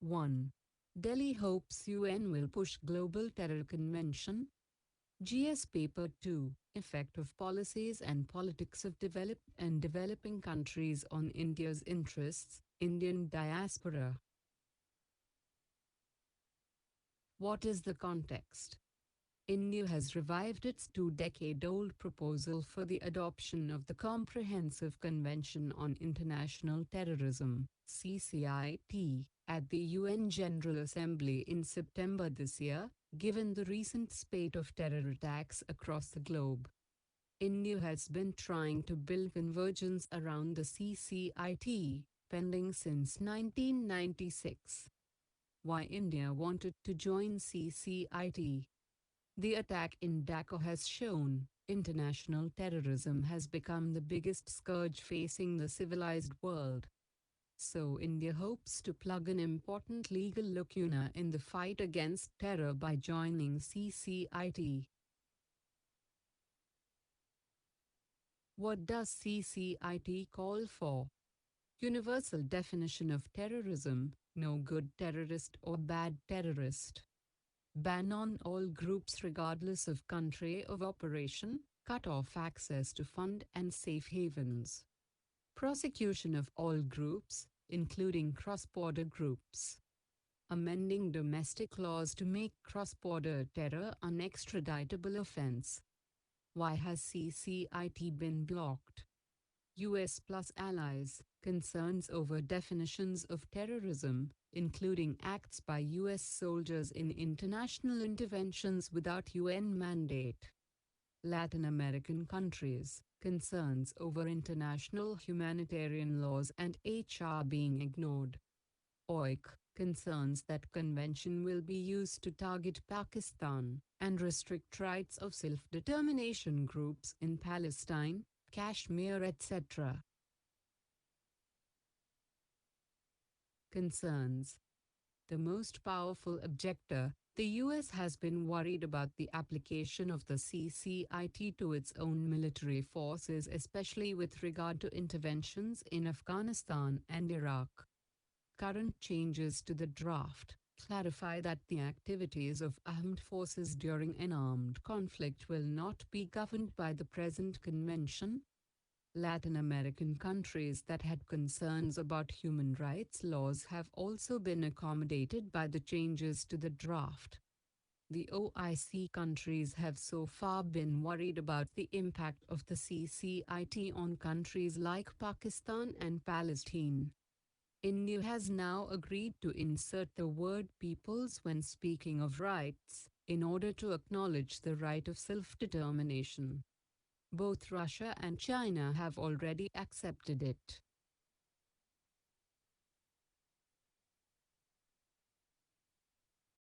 1. Delhi hopes UN will push Global Terror Convention. GS Paper 2. Effect of policies and politics of developed and developing countries on India's interests, Indian diaspora. What is the context? India has revived its two-decade-old proposal for the adoption of the Comprehensive Convention on International Terrorism, CCIT, at the UN General Assembly in September this year, given the recent spate of terror attacks across the globe. India has been trying to build convergence around the CCIT, pending since 1996. Why India wanted to join CCIT? The attack in Dhaka has shown international terrorism has become the biggest scourge facing the civilized world. So India hopes to plug an important legal lacuna in the fight against terror by joining CCIT. What does CCIT call for? Universal definition of terrorism: no good terrorist or bad terrorist. Ban on all groups regardless of country of operation, cut off access to fund and safe havens. Prosecution of all groups, including cross-border groups. Amending domestic laws to make cross-border terror an extraditable offense. Why has CCIT been blocked? US plus allies, concerns over definitions of terrorism, including acts by US soldiers in international interventions without UN mandate. Latin American countries, concerns over international humanitarian laws and HR being ignored. OIC, concerns that convention will be used to target Pakistan and restrict rights of self-determination groups in Palestine, Kashmir, etc. Concerns. The most powerful objector, the US has been worried about the application of the CCIT to its own military forces, especially with regard to interventions in Afghanistan and Iraq. Current changes to the draft clarify that the activities of armed forces during an armed conflict will not be governed by the present convention. Latin American countries that had concerns about human rights laws have also been accommodated by the changes to the draft. The OIC countries have so far been worried about the impact of the CCIT on countries like Pakistan and Palestine. India has now agreed to insert the word peoples when speaking of rights, in order to acknowledge the right of self-determination. Both Russia and China have already accepted it.